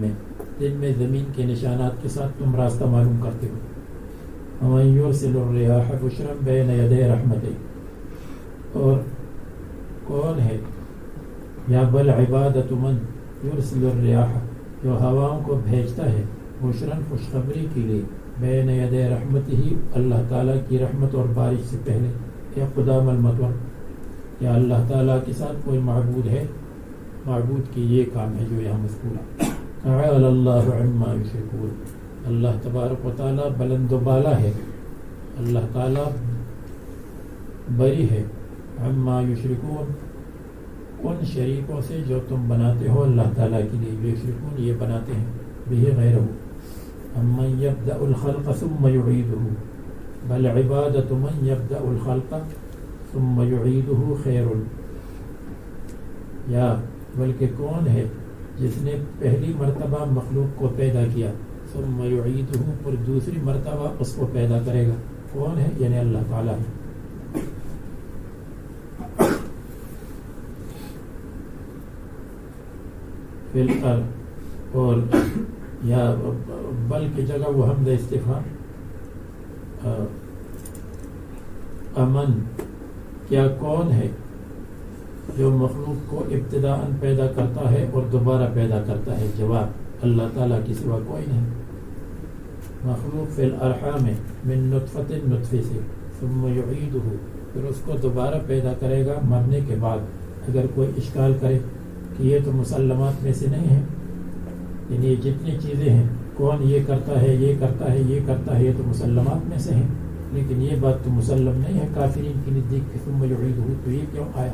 میں زمین کے نشانات کے ساتھ تم راستہ معلوم کرتے ہو. ومن یرسل الرياح بشرا بین یدی رحمتہ، اور کون ہے یا بل عبادت من یرسل الرياح، جو ہواؤں کو بھیجتا ہے بشرا خوشخبری کے لیے، بین یدی رحمتہ اللہ تعالیٰ کی رحمت اور بارش سے پہلے. یا قدام المطر، یا اللہ تعالیٰ کے ساتھ کوئی معبود ہے، معبود کی یہ کام ہے جو یہاں مذکور ہے. تعالی اللہ عما یشرکون، اللہ تبارک و تعالیٰ بلند و بالا ہے، اللہ تعالیٰ بری ہے. عما یشرکون، ان شریکوں سے جو تم بناتے ہو اللہ تعالیٰ کے لیے. یشرکون یہ بناتے ہیں بہ غیرہ. امن یبدأ الخلق ثم یعیدہ بل عبادت من یبدأ الخلق ثم یعیدہ خیر، یا بلکہ کون ہے جس نے پہلی مرتبہ مخلوق کو پیدا کیا ثم یعیدہ، پر دوسری مرتبہ اس کو پیدا کرے گا. کون ہے؟ یعنی اللہ تعالیٰ ہے. فی الارض اور یا بل کی جگہ وہ حمزہ استفہام امن کیا کون ہے جو مخلوق کو ابتداءً پیدا کرتا ہے اور دوبارہ پیدا کرتا ہے؟ جواب اللہ تعالیٰ کی سوا کوئی نہیں. مخلوق فی الارحام من نطفۃ نطفے سے ثم یعیدہ پھر اس کو دوبارہ پیدا کرے گا مرنے کے بعد. اگر کوئی اشکال کرے کہ یہ تو مسلمات میں سے نہیں ہے، یعنی یہ جتنی چیزیں ہیں کون یہ کرتا ہے یہ کرتا ہے یہ کرتا ہے یہ تو مسلمات میں سے ہیں، لیکن یہ بات تو مسلم نہیں ہے کافرین کی نزدیک کہ ثم یعیدہ، تو یہ کیوں آیا؟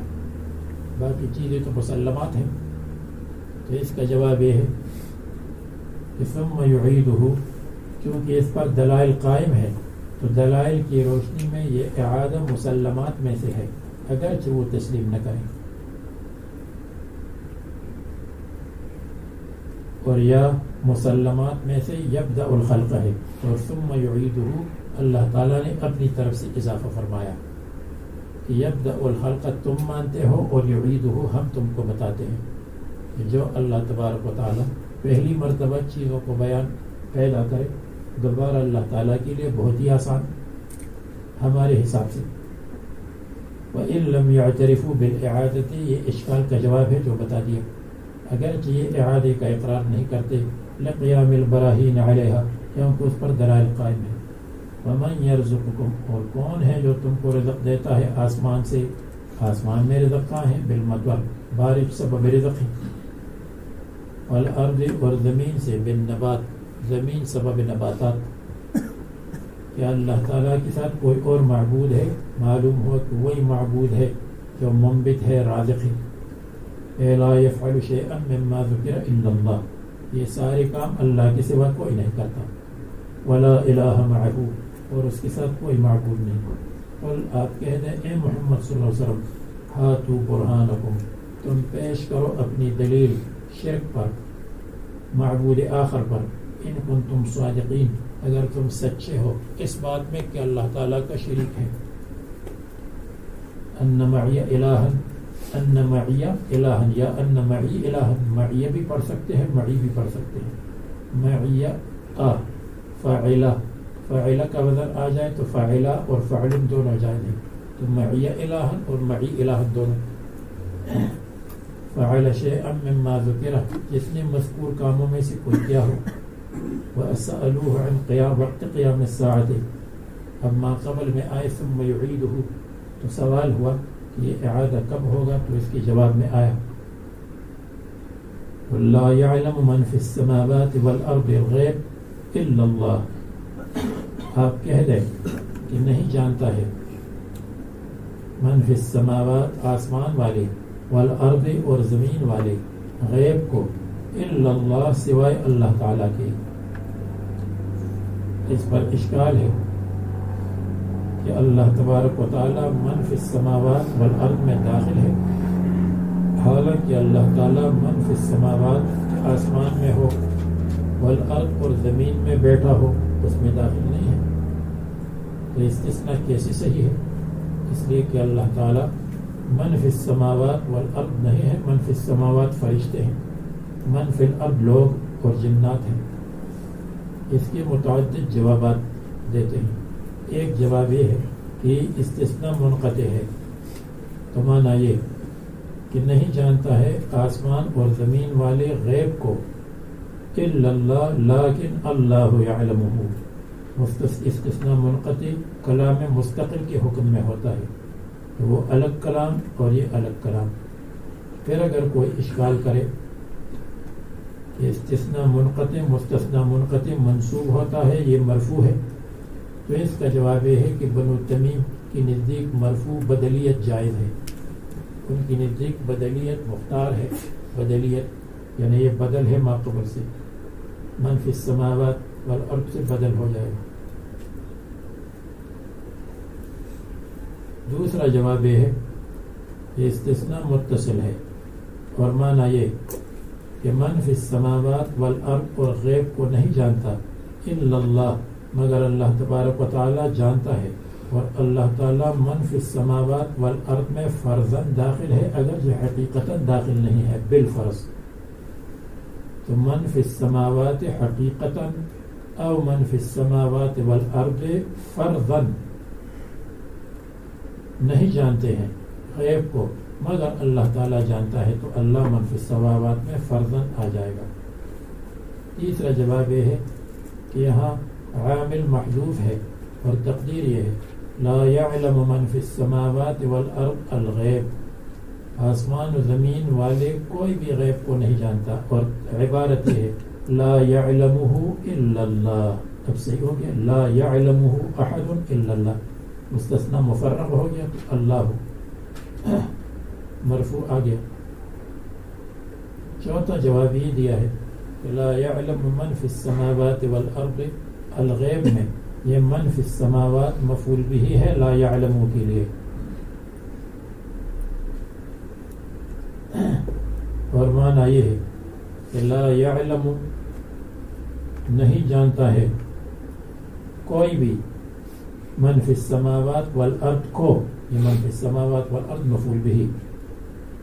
باقی چیزیں تو مسلمات ہیں. تو اس کا جواب یہ ہے کہ ثم یعیدہ کیونکہ اس پر دلائل قائم ہے تو دلائل کی روشنی میں یہ اعادہ مسلمات میں سے ہے اگرچہ وہ تسلیم نہ کریں. اور یا مسلمات میں سے یبدأ الخلق ہے اور ثم یعیدہ اللہ تعالیٰ نے اپنی طرف سے اضافہ فرمایا کہ یبدأ الخلق تم مانتے ہو اور یعیدہ ہم تم کو بتاتے ہیں. جو اللہ تبارک و تعالیٰ پہلی مرتبہ چیزوں کو پیدا کرے دوبارہ اللہ تعالیٰ کے لیے بہت ہی آسان ہمارے حساب سے. وَإِن لَمْ يَعْتَرِفُوا بِالْإِعَادَةِ یہ اشکال کا جواب ہے جو بتا دیا. اگرچہ یہ اعادے کا اقرار نہیں کرتے لقیام البراہین علیہا کیونکہ اس پر دلائل قائم ہے. وَمَنْ يَرْزُقُكُمْ اور کون ہے جو تم کو رزق دیتا ہے آسمان سے؟ آسمان میں رزق کہاں ہے؟ بالمطر بارش سبب رزق ہے. والارض اور زمین سے بالنبات زمین سبب نباتات. کیا اللہ تعالیٰ کے ساتھ کوئی اور معبود ہے؟ معلوم ہوا کہ وہی معبود ہے جو منبت ہے رازق ہے. لا يفعل شيئا مما ذكر الا اللہ یہ سارے کام اللہ کے سوا کوئی نہیں کرتا. ولا الہ معه اور اس کے ساتھ کوئی معبود نہیں. قل آپ کہہ دیں اے محمد صلی اللہ علیہ وسلم ہاتوا برہانکم تم پیش کرو اپنی دلیل شرک پر معبود آخر پر ان کنتم صادقین اگر تم سچے ہو اس بات میں کہ اللہ تعالیٰ کا شریک ہے. ان معی الہا ان معی الہا یا ان معی الہا معی بھی پڑھ سکتے ہیں معی بھی پڑھ سکتے ہیں. معی فاعلہ فاعلہ کا وزن آ جائے تو فاعلہ اور فاعل دونوں جائیں گے تو معی الہا اور معی الہا دونوں. فعل شیئا مما ذکر جس نے مذکور کاموں میں سے کوئی کیا ہو. وَأَسْأَلُوهُ عَنْ وقت قیام الساعة اب ما قبل میں آئے ثم یعیدہ تو سوال ہوا کہ یہ اعادہ کب ہوگا تو اس کے جواب میں آیا وَلَا يَعْلَمُ مَنْ فِي السَّمَاوَاتِ وَالْأَرْضِ الْغَيْبِ إِلَّا اللَّهِ آپ کہہ دیں کہ نہیں جانتا ہے من فی السماوات آسمان والے والارض اور زمین والے غیب کو الا اللہ سوائے اللہ تعالیٰ کے. اس پر اشکال ہے کہ اللہ تبارک و تعالیٰ من فی السماوات والارض میں داخل ہے حالانکہ اللہ تعالیٰ من فی السماوات آسمان میں ہو والارض اور زمین میں بیٹھا ہو اس میں داخل نہیں ہے. تو استثناء کیسے صحیح ہے؟ اس لیے کہ اللہ تعالیٰ من فی السماوات والارض نہیں ہے. من فی السماوات فرشتے ہیں من فی الارض لوگ اور جنات ہیں. اس کے متعدد جوابات دیتے ہیں. ایک جواب یہ ہے کہ استثناء منقطع ہے تو معنی یہ کہ نہیں جانتا ہے آسمان اور زمین والے غیب کو الا اللہ لیکن اللہ یعلمہ. استثناء منقطع کلام مستقل کے حکم میں ہوتا ہے تو وہ الگ کلام اور یہ الگ کلام. پھر اگر کوئی اشکال کرے کہ استثناء منقطع مستثنیٰ منقطع منصوب ہوتا ہے یہ مرفوع ہے تو اس کا جواب یہ ہے کہ بنو تمیم کی نزدیک مرفوع بدلیت جائز ہے. ان کی نزدیک بدلیت مختار ہے. بدلیت یعنی یہ بدل ہے ما قبل سے من فی السماوات والارض سے بدل ہو جائے گا. دوسرا جواب یہ ہے کہ استثناء متصل ہے اور معنی یہ کہ من فی السماوات والارض اور غیب کو نہیں جانتا الا اللہ مگر اللہ تبارک و تعالی جانتا ہے. اور اللہ تعالیٰ من فی السماوات والارض میں فرضاً داخل ہے اگر یہ حقیقتاً داخل نہیں ہے بالفرض. تو من فی السماوات حقیقتاً او من فی السماوات والارض فرضاً نہیں جانتے ہیں غیب کو مگر اللہ تعالیٰ جانتا ہے، تو اللہ من فی السماوات میں فرضاً آ جائے گا۔ تیسرا جواب یہ ہے کہ یہاں عامل محذوف ہے اور تقدیر یہ ہے لا يعلم من فی السماوات والارض الغیب، آسمان و زمین والے کوئی بھی غیب کو نہیں جانتا، اور عبارت یہ ہے لا يعلمه الا اللہ۔ اب صحیح ہو گیا لا يعلمه احد الا اللہ، مستثنی مفرغ ہو گیا تو اللہ مرفوع آ گیا۔ چوتھا جواب یہ دیا ہے کہ لا يعلم من فی السماوات والارض الغیب میں یہ من فی السماوات مفعول بھی ہے لا يعلم کے لیے، اور معنی یہ ہے کہ لا يعلم نہیں جانتا ہے کوئی بھی من فی السماوات والارض کو، یہ من فی السماوات والارض مفعول بھی،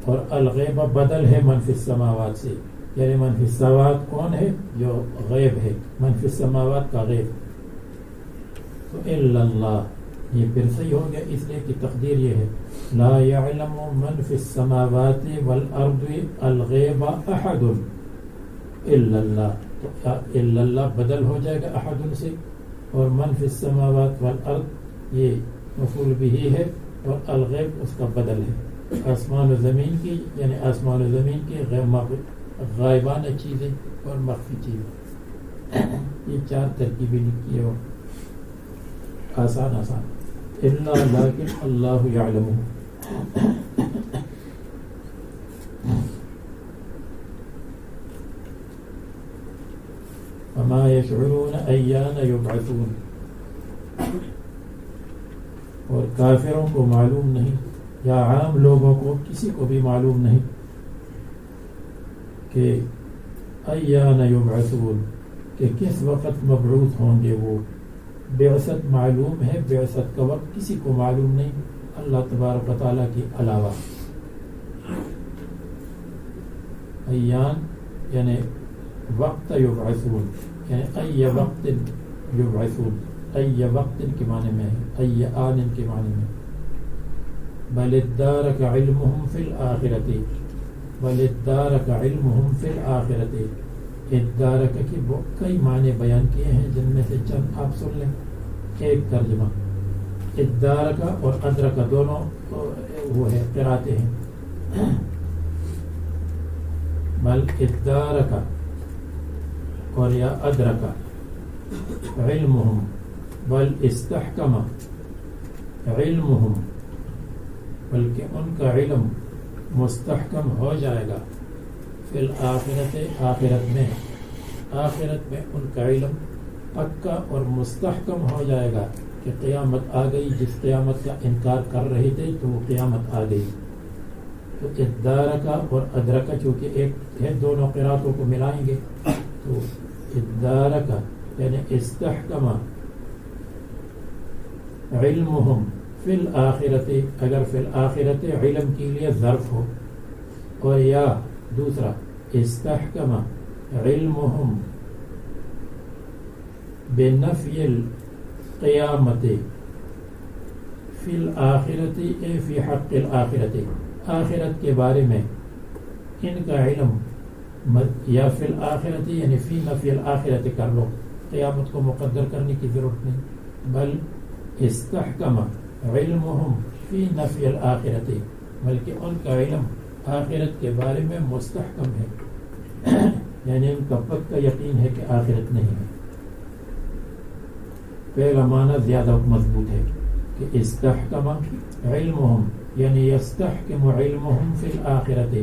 اور الغیب بدل ہے من فی السماوات سے، یعنی من فی السماوات کون ہے؟ جو غیب ہے، من فی السماوات کا غیب، تو الا اللہ یہ پھر صحیح ہو گیا، اس لیے کہ تقدیر یہ ہے لا يعلم من فی السماوات والارض الغیب احد الا اللہ، تو الا اللہ بدل ہو جائے گا احد سے، اور من فی السماوات والارض یہ مفعول بھی ہے اور الغیب اس کا بدل ہے، آسمان و زمین کی، یعنی آسمان و زمین کی غائبانہ چیزیں اور مخفی چیزیں، یہ چار ترکیبیں لکھی ہے، آسان الا لیکن اللہ یعلم۔ وما یشعرون ایان یبعثون، اور کافروں کو معلوم نہیں یا عام لوگوں کو کسی کو بھی معلوم نہیں کہ ایان یبعثون کہ کس وقت مبعوث ہوں گے وہ۔ بعثت معلوم ہے، بعثت کا وقت کسی کو معلوم نہیں اللہ تبارک و تعالیٰ کے علاوہ۔ ایان یعنی وقت یبعثون، یعنی ای وقت یبعثون، ای وقت کے معنی میں ہے، ای آن کے معنی میں۔ بل ادارک علمہم فی الآخرۃ، بل ادارک علمہم فی الآخرۃ، ادارک کی کئی معنی بیان کیے ہیں جن میں سے چند آپ سن لیں۔ ایک ترجمہ ادارک اور ادرک دونوں وہ ہے قراءتیں ہیں، بل ادارک اور یا ادرک علمہم، بل استحکم علمہم، بلکہ ان کا علم مستحکم ہو جائے گا، فی الآخرت آخرت میں، آخرت میں ان کا علم پکا اور مستحکم ہو جائے گا کہ قیامت آ گئی، جس قیامت کا انکار کر رہے تھے تو وہ قیامت آ گئی۔ تو ادارکا اور ادرکا چونکہ ایک ہے، دونوں قراتوں کو ملائیں گے تو ادارکا یعنی استحکم علمہم فی الآخرت، اگر فی الآخرت علم کے لیے ظرف ہو، اور یا دوسرا استحکم علمہم بنفی القیامت فی الآخرت اے فی حق الآخرت، آخرت کے بارے میں ان کا علم، یا فی الآخرت یعنی فی نفی الآخرت کر لو، قیامت کو مقدر کرنے کی ضرورت نہیں، بل استحکم علمہم فی نفی الآخرت، بلکہ ان کا علم آخرت کے بارے میں مستحکم ہے، یعنی ان کا پکا یقین ہے کہ آخرت نہیں ہے۔ پہلا معنی زیادہ مضبوط ہے کہ استحکم علمہم یعنی یستحکم علمہم فی الآخرت،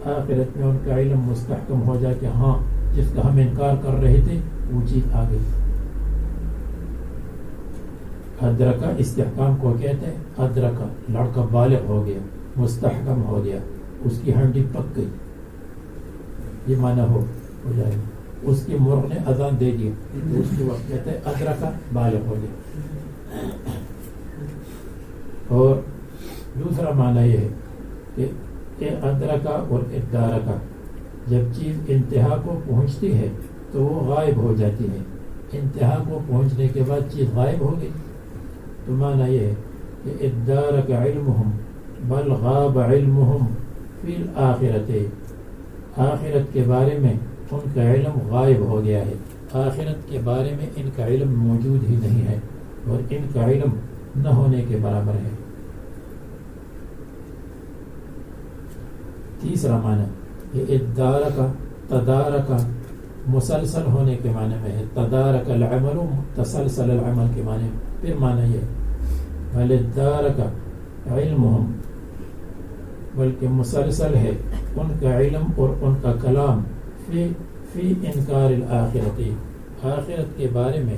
آخرت میں ان کا علم مستحکم ہو جائے کہ ہاں جس کا ہم انکار کر رہے تھے وہ چیز آ گئی۔ ادرکا استحکام کو کہتے ہیں، ادرکا لڑکا بالغ ہو گیا، مستحکم ہو گیا، اس کی ہڈی پک گئی، یہ معنی ہو جائے گا۔ اس کی مرغ نے اذان دے دی تو اس کے وقت کہتے ہیں ادرکا بالغ ہو گیا۔ اور دوسرا معنی یہ ہے کہ ادرکا اور ادارکا جب چیز انتہا کو پہنچتی ہے تو وہ غائب ہو جاتی ہے. انتہا کو پہنچنے کے بعد چیز غائب ہو گئی. تو معنی یہ ہے کہ ادارک علمہم بل غاب علمہم فی الآخرت. آخرت کے بارے میں ان کا علم غائب ہو گیا ہے. آخرت کے بارے میں ان کا علم موجود ہی نہیں ہے اور ان کا علم نہ ہونے کے برابر ہے. تیسرا معنی یہ ادارک تدارک مسلسل ہونے کے معنی میں ہے. تدارک العمل تسلسل العمل کے معنی. پھر معنی یہ بل ادارک علمہم بلکہ مسلسل ہے ان کا علم اور ان کا کلام فی انکار الآخرت. آخرت کے بارے میں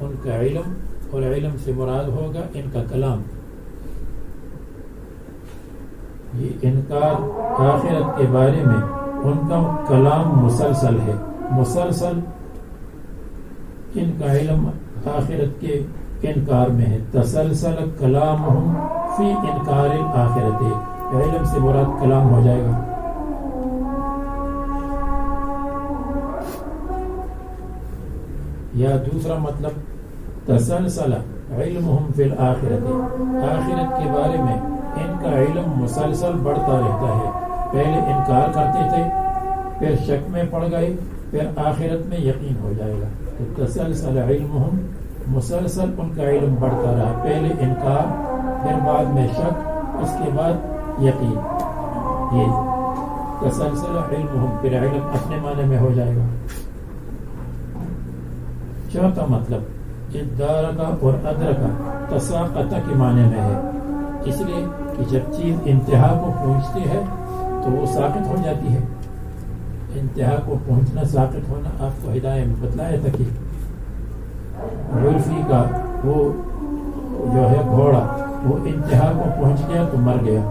ان کا علم اور علم سے مراد ہوگا ان کا کلام. یہ انکار آخرت کے بارے میں ان کا کلام مسلسل ہے. مسلسل ان کا علم آخرت کے انکار میں ہے. تسلسل کلامہم فی انکار الآخرت. علم سے مراد کلام ہو جائے گا. یا دوسرا مطلب تسلسل علمہم فی الآخرت. آخرت کے بارے میں ان کا علم مسلسل بڑھتا رہتا ہے. پہلے انکار کرتے تھے پھر شک میں پڑ گئے پھر آخرت میں یقین ہو جائے گا. تو تسلسل علمہم مسلسل ان کا علم بڑھتا رہا. پہلے انکار پھر بعد میں شک اس کے بعد یقین. یہ تسلسل علمہم پھر علم اپنے معنی میں ہو جائے گا. چوتھا مطلب ادارکا اور ادرکا تساقط کے معنی میں ہے. اس لیے کہ جب چیز انتہا کو پہنچتی ہے تو وہ ساقط ہو جاتی ہے. انتہا کو پہنچنا ساقط ہونا آپ کو ہدایہ میں بتلایا تھا کہ غلفی کا وہ جو ہے گھوڑا وہ انتہا کو پہنچ گیا تو مر گیا.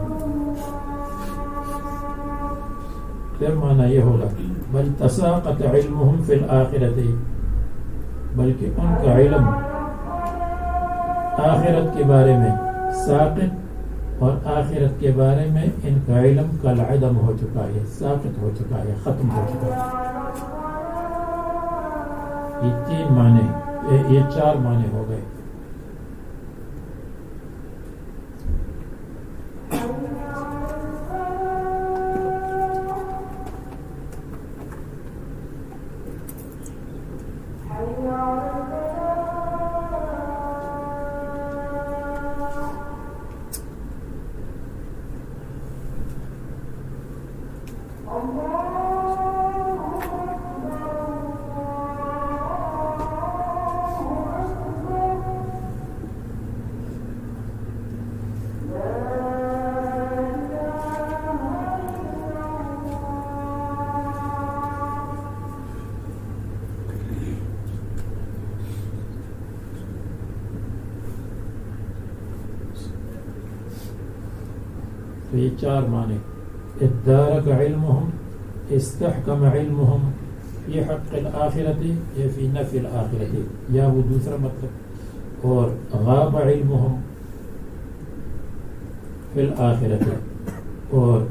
پھر معنی یہ ہوگا بل تساقط علمہم فی الآخرت بلکہ ان کا علم آخرت کے بارے میں ساقط اور آخرت کے بارے میں ان کا علم کالعدم ہو چکا ہے. ساقط ہو چکا ہے ختم ہو چکا ہے. یہ تین معنی یہ چار معنی ہو گئے. تو یہ چار معنی ادارک علمہم استحکم علمہم یہ حق الآخرت یہ فی نفی الآخرت یا وہ دوسرا مطلب. اور غاب علمہم فی الآخرت اور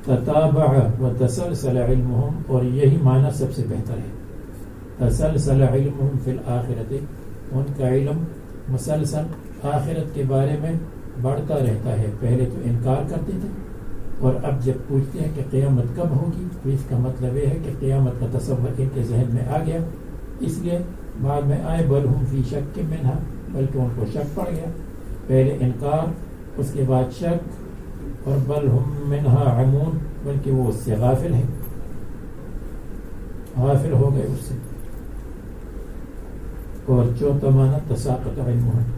تتابع و تسلسل علمہم اور یہی معنی سب سے بہتر ہے. تسلسل علمہم فی الآخرت ان کا علم مسلسل آخرت کے بارے میں بڑھتا رہتا ہے. پہلے تو انکار کرتے تھے اور اب جب پوچھتے ہیں کہ قیامت کب ہوگی تو اس کا مطلب یہ ہے کہ قیامت کا تصور ان کے ذہن میں آ گیا. اس لیے بعد میں آئے بل ہم فی شک منہا بلکہ ان کو شک پڑ گیا. پہلے انکار اس کے بعد شک اور بل ہم منہا عمون بلکہ وہ اس سے غافل ہے غافل ہو گئے اس سے. اور چوتھا معنی تساقط علمہم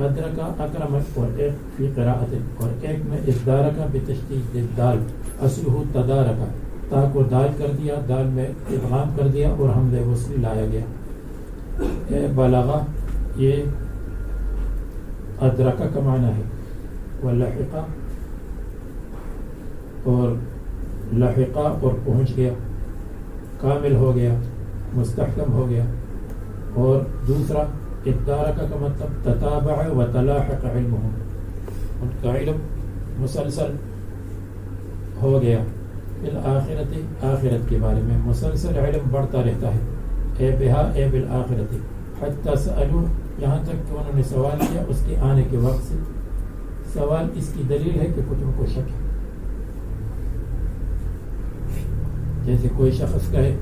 ادرکا اکرم اور ایک فی قراءت اور ایک میں ادارکا بتشدید الدال اصلہ تدارکا تا کو دال کر دیا دال میں ادغام کر دیا اور حمزہ وصلی لایا گیا. بلغا یہ ادرکا کا معنی ہے. ولحقا اور لحقا اور پہنچ گیا کامل ہو گیا مستحکم ہو گیا. اور دوسرا ادارکا کا مطلب تتابع و تلاحق علمہم ان کا علم مسلسل ہو گیا بالآخرت آخرت کے بارے میں مسلسل علم بڑھتا رہتا ہے. اے بہا اے بالآخرت حتی سألو یہاں تک کہ انہوں نے سوال کیا اس کے آنے کے وقت سے. سوال اس کی دلیل ہے کہ تم کو شک ہے. جیسے کوئی شخص کہے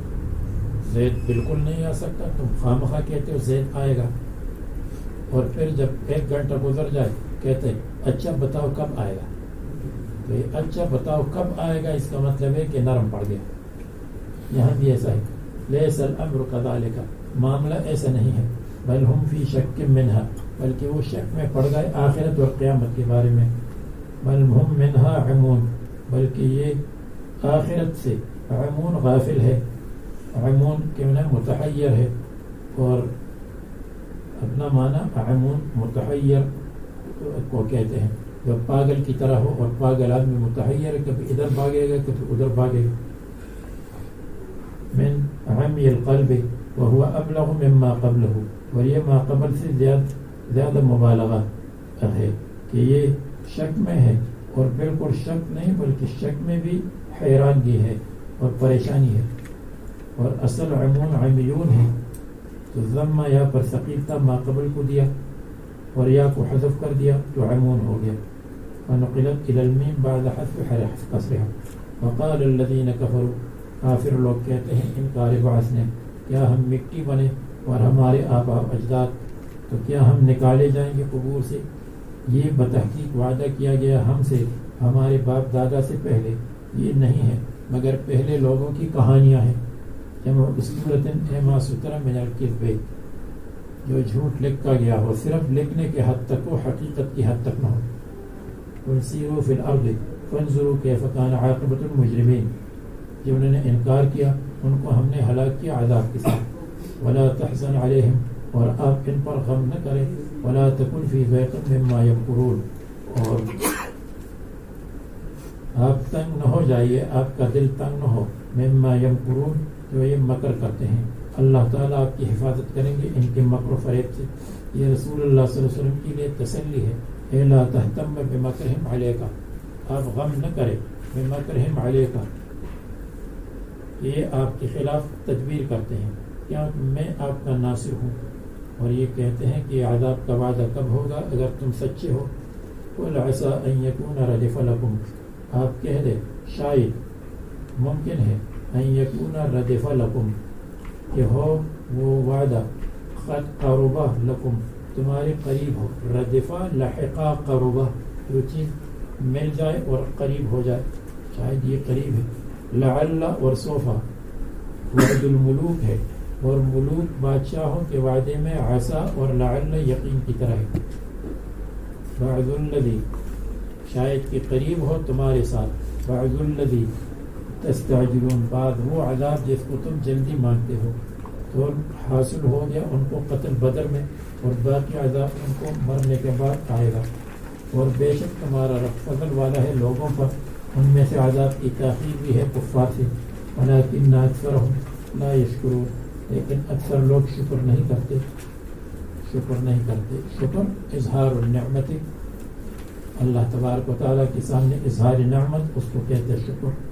زید بالکل نہیں آ سکتا, تم خواہ کہتے ہو زید آئے گا, اور پھر جب 1 گھنٹہ گزر جائے کہتے اچھا بتاؤ کب آئے گا. تو یہ اچھا بتاؤ کب آئے گا اس کا مطلب ہے کہ نرم پڑ گیا. یہاں بھی ایسا ہے. لیس الامر کذالک معاملہ ایسا نہیں ہے. بل ہم فی شک منہا بلکہ وہ شک میں پڑ گئے آخرت اور قیامت کے بارے میں. بل ہم منہا عمون بلکہ یہ آخرت سے عمون غافل ہے. عمون کے معنی متحیر ہے, اور اپنا معنی عمون متحیر کو کہتے ہیں جو پاگل کی طرح ہو, اور پاگل آدمی متحیر ہے, کبھی ادھر بھاگے گا کبھی ادھر بھاگے گا. من عمی القلب وهو ابلغ مما قبله, اور یہ ما قبل سے زیادہ مبالغہ ہے کہ یہ شک میں ہے, اور بالکل شک نہیں بلکہ شک میں بھی حیرانگی ہے اور پریشانی ہے. اور اصل عمون عمیون ہے, تو ضم یا پر ثقیل تھا, ما قبل کو دیا اور یا کو حذف کر دیا تو عمون ہو گیا. ونقلت الى المیم بعد حذف قصرها. وقال الذين كفروا کافر لوگ کہتے ہیں انکار بعث نے, کیا ہم مٹی بنے اور ہمارے آباء و اجداد, تو کیا ہم نکالے جائیں گے قبور سے؟ یہ بتحقیق وعدہ کیا گیا ہم سے ہمارے باپ دادا سے پہلے, یہ نہیں ہے مگر پہلے لوگوں کی کہانیاں ہیں. جمع اسطورۃ ما ستر من الکذب, جو جھوٹ لکھا گیا ہو صرف لکھنے کے حد تک ہو, حقیقت کی حد تک نہ ہو. قل سیروا فی الارض فانظروا کیف کان عاقبۃ المجرمین, جنہوں نے انکار کیا ان کو ہم نے ہلاک کیا عذاب کے ساتھ. ولا تحزن علیہم, اور آپ ان پر غم نہ کریں. ولا تکن فی ضیق مما یمکرون, اور آپ تنگ نہ ہو جائیے, آپ کا دل تنگ نہ ہو, مما یمکرون جو یہ مکر کرتے ہیں. اللہ تعالیٰ آپ کی حفاظت کریں گے ان کے مکر و فریب سے. یہ رسول اللہ صلی اللہ علیہ وسلم کے لیے تسلی ہے. اے لا تہتم بمکرہم علیک, آپ غم نہ کریں بمکرہم علیک, یہ آپ کے خلاف تدبیر کرتے ہیں, کیا میں آپ کا ناصر ہوں. اور یہ کہتے ہیں کہ عذاب کا وعدہ کب ہوگا اگر تم سچے ہو. قل عسى ان يكون ردف لكم, آپ کہہ دے شاید ممکن ہے ان يكون ردف لكم کہ ہو وہ وعدہ قد قربہ لكم تمہارے قریب ہو. ردفہ لحقہ قربہ, جو چیز مل جائے اور قریب ہو جائے, شاید یہ قریب ہے. لعل اور صوفہ وعد الملوک ہے, اور ملوک بادشاہوں کے وعدے میں عسا اور لعل یقین کی طرح ہے. بعض الذی شاید کہ قریب ہو تمہارے ساتھ, بعض الذی تستعجلون بعد وہ عذاب جس کو تم جلدی مانگتے ہو, تو حاصل ہو گیا ان کو قتل بدر میں, اور باقی عذاب ان کو مرنے کے بعد آئے گا. اور بے شک تمہارا رب فضل والا ہے لوگوں پر, ان میں سے عذاب کی تاخیر بھی ہے کفار سے. ولکن اکثرهم لا یشکرون, لیکن اکثر لوگ شکر نہیں کرتے. شکر اظہار النعمت, اللہ تبارک و تعالیٰ کے سامنے اظہار نعمت, اس کو کہتے ہیں شکر.